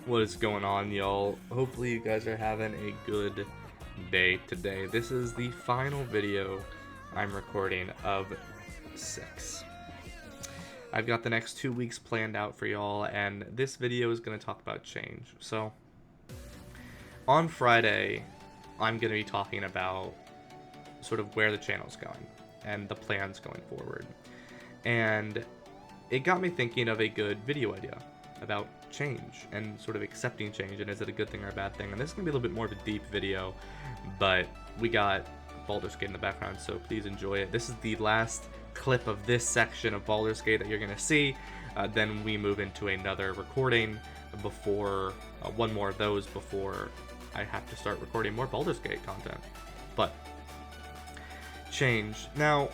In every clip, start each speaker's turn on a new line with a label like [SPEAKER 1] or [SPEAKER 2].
[SPEAKER 1] What is going on, y'all? Hopefully you guys are having a good day today. This is the final video I'm recording of 6. I've got the next 2 weeks planned out for y'all, and this video is going to talk about change. So, on Friday, I'm going to be talking about sort of where the channel's going and the plans going forward. And it got me thinking of a good video idea about change and sort of accepting change, and is it a good thing or a bad thing. And this is going to be a little bit more of a deep video, but we got Baldur's Gate in the background, so please enjoy it. This is the last clip of this section of Baldur's Gate that you're going to see. Then we move into another recording before one more of those before I have to start recording more Baldur's Gate content. But change. Now,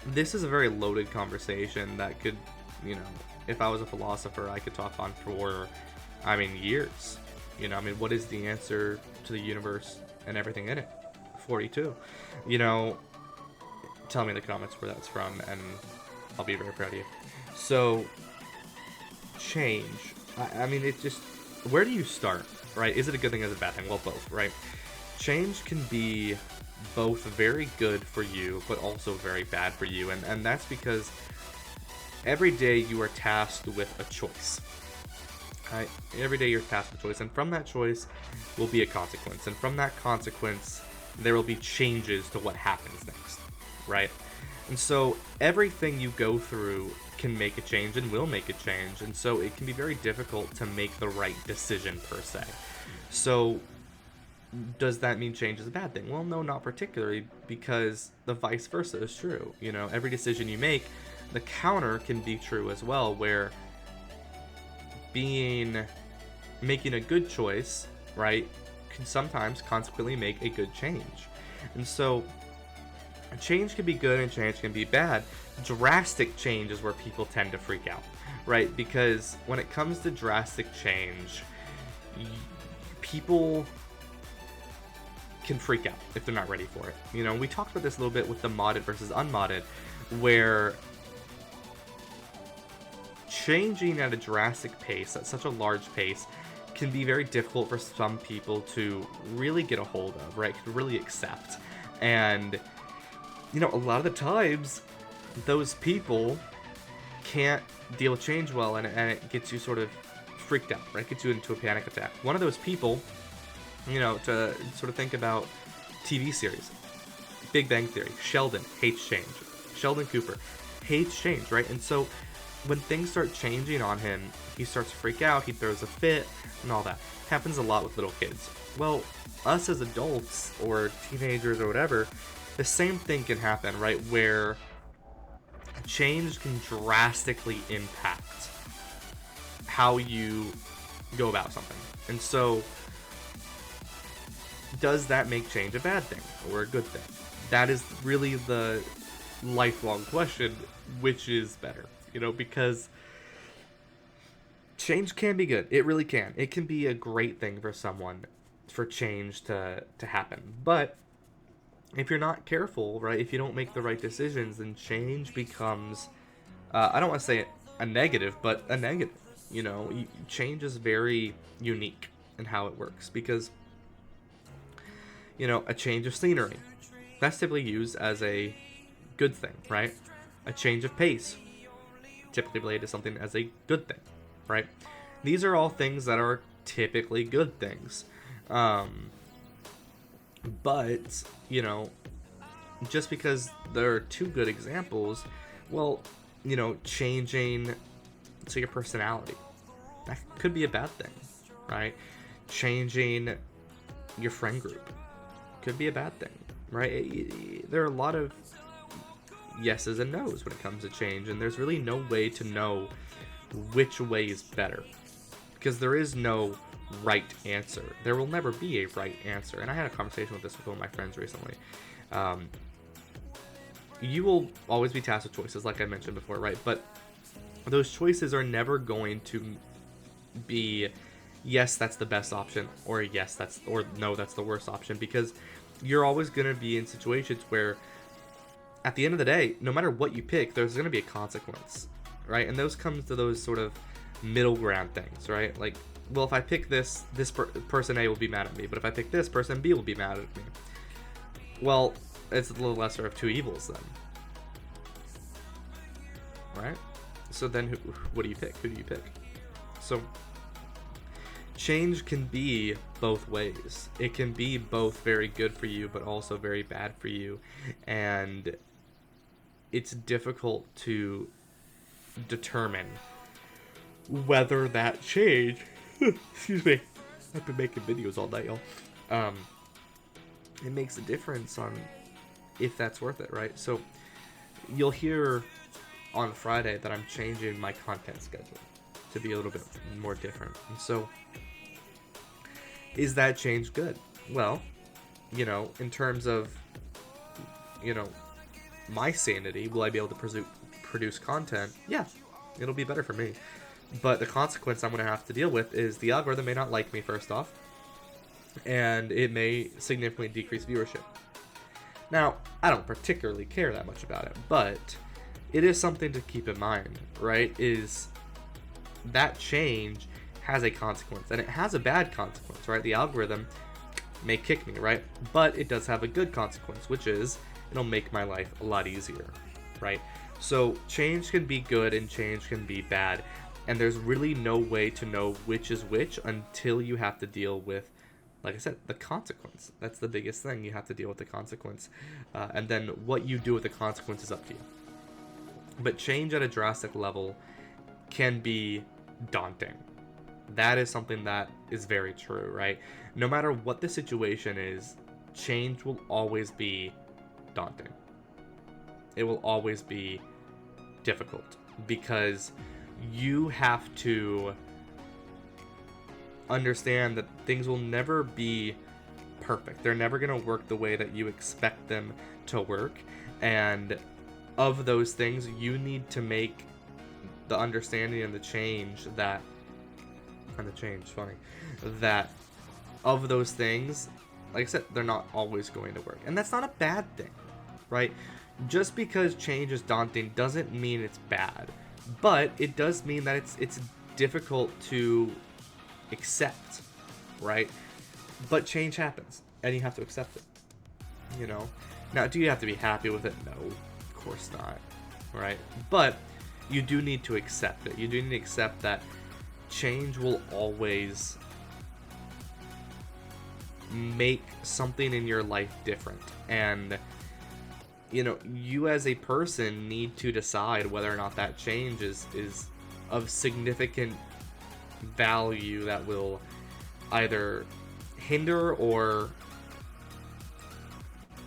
[SPEAKER 1] this is a very loaded conversation that could, if I was a philosopher, I could talk on for, years. What is the answer to the universe and everything in it? 42. Tell me in the comments where that's from, and I'll be very proud of you. So, change. It's just, where do you start, right? Is it a good thing or is it a bad thing? Well, both, right? Change can be both very good for you, but also very bad for you, and that's because every day you are tasked with a choice. Right? Every day you're tasked with a choice, and from that choice will be a consequence, and from that consequence there will be changes to what happens next, right? And so everything you go through can make a change and will make a change, and so it can be very difficult to make the right decision per se. So does that mean change is a bad thing? Well, no, not particularly, because the vice versa is true. Every decision you make, the counter can be true as well, where making a good choice, right, can sometimes consequently make a good change. And so change can be good and change can be bad. Drastic change is where people tend to freak out, right? Because when it comes to drastic change, people can freak out if they're not ready for it. We talked about this a little bit with the modded versus unmodded, where changing at a drastic pace, at such a large pace, can be very difficult for some people to really get a hold of, right? To really accept. And, a lot of the times, those people can't deal with change well, and it gets you sort of freaked out, right? It gets you into a panic attack. One of those people, to sort of think about TV series, Big Bang Theory, Sheldon hates change. Sheldon Cooper hates change, right? And so when things start changing on him, he starts to freak out, he throws a fit, and all that. Happens a lot with little kids. Well, us as adults, or teenagers, or whatever, the same thing can happen, right? Where change can drastically impact how you go about something. And so, does that make change a bad thing or a good thing? That is really the lifelong question, which is better, because change can be good. It really can. It can be a great thing for someone, for change to happen. But if you're not careful, right, if you don't make the right decisions, then change becomes, I don't want to say a negative, but a negative. Change is very unique in how it works, because a change of scenery, that's typically used as a good thing, right? A change of pace, typically related to something as a good thing, right? These are all things that are typically good things. But, just because there are two good examples, well, changing to your personality, that could be a bad thing, right? Changing your friend group could be a bad thing, right? There are a lot of yeses and nos when it comes to change, and there's really no way to know which way is better, because there is no right answer. There will never be a right answer. And I had a conversation with this with one of my friends recently. You will always be tasked with choices, like I mentioned before, right? But those choices are never going to be, yes, that's the best option, or yes, or no, that's the worst option, because you're always going to be in situations where, at the end of the day, no matter what you pick, there's going to be a consequence, right? And those comes to those sort of middle ground things, right? Like, well, if I pick this, person A will be mad at me, but if I pick this, person B will be mad at me. Well, it's the lesser of two evils then, right? So then, what do you pick? Who do you pick? So change can be both ways. It can be both very good for you, but also very bad for you, and it's difficult to determine whether that change excuse me, I've been making videos all night, y'all. It makes a difference on if that's worth it, right? So you'll hear on Friday that I'm changing my content schedule to be a little bit more different. And so is that change good? Well, you know, in terms of, you know, my sanity, will I be able to produce content? Yeah, it'll be better for me. But the consequence I'm going to have to deal with is the algorithm may not like me, first off, and it may significantly decrease viewership. Now, I don't particularly care that much about it, but it is something to keep in mind, right? Is that change has a consequence, and it has a bad consequence, right? The algorithm may kick me, right? But it does have a good consequence, which is it'll make my life a lot easier, right? So change can be good and change can be bad, and there's really no way to know which is which until you have to deal with, like I said, the consequence. That's the biggest thing. You have to deal with the consequence. And then what you do with the consequence is up to you. But change at a drastic level can be daunting. That is something that is very true, right? No matter what the situation is, change will always be daunting. It will always be difficult because you have to understand that things will never be perfect. They're never going to work the way that you expect them to work. And of those things, you need to make the understanding and the change that, that of those things, like I said, they're not always going to work. And that's not a bad thing, right? Just because change is daunting doesn't mean it's bad. But it does mean that it's difficult to accept, right? But change happens, and you have to accept it, you know? Now, do you have to be happy with it? No, of course not, right? But you do need to accept it. You do need to accept that change will always make something in your life different. And, you know, you as a person need to decide whether or not that change is of significant value that will either hinder or,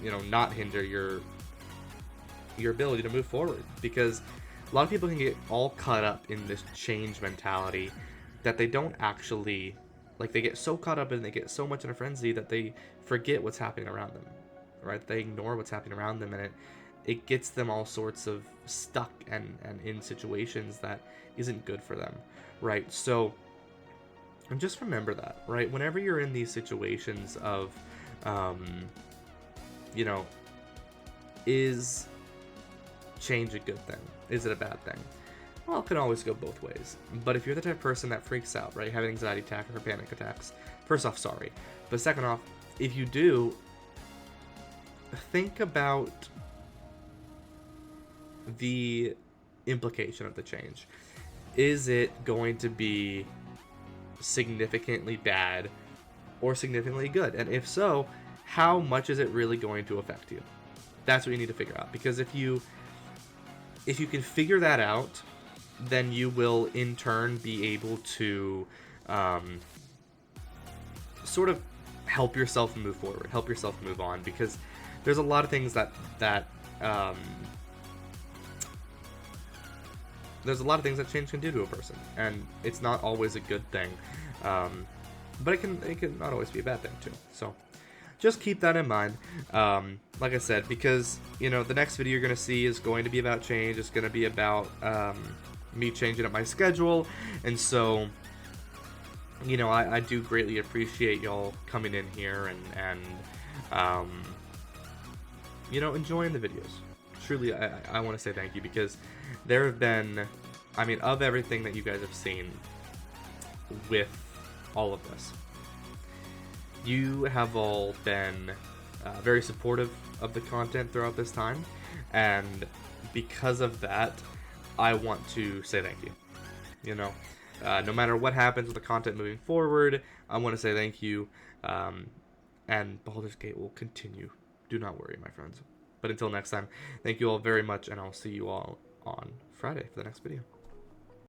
[SPEAKER 1] you know, not hinder your ability to move forward. Because a lot of people can get all caught up in this change mentality that they don't actually, like, they get so caught up and they get so much in a frenzy that they forget what's happening around them, right? They ignore what's happening around them, and it gets them all sorts of stuck and in situations that isn't good for them, right? So, and just remember that, right? Whenever you're in these situations of, you know, is change a good thing? Is it a bad thing? Well, it can always go both ways. But if you're the type of person that freaks out, right, having anxiety attack or panic attacks, first off, sorry. But second off, if you do, think about the implication of the change. Is it going to be significantly bad or significantly good? And if so, how much is it really going to affect you? That's what you need to figure out. Because if you can figure that out, then you will in turn be able to sort of help yourself move forward, help yourself move on, because there's a lot of things that there's a lot of things that change can do to a person, and it's not always a good thing, but it can not always be a bad thing too. So just keep that in mind. Like I said, because, you know, the next video you're going to see is going to be about change. It's going to be about me changing up my schedule. And so, you know, I do greatly appreciate y'all coming in here and you know, enjoying the videos. Truly, I want to say thank you, because there have been I mean, of everything that you guys have seen with all of this, you have all been very supportive of the content throughout this time, and because of that, I want to say thank you. You know, no matter what happens with the content moving forward, I want to say thank you, and Baldur's Gate will continue. Do not worry, my friends. But until next time, thank you all very much, and I'll see you all on Friday for the next video.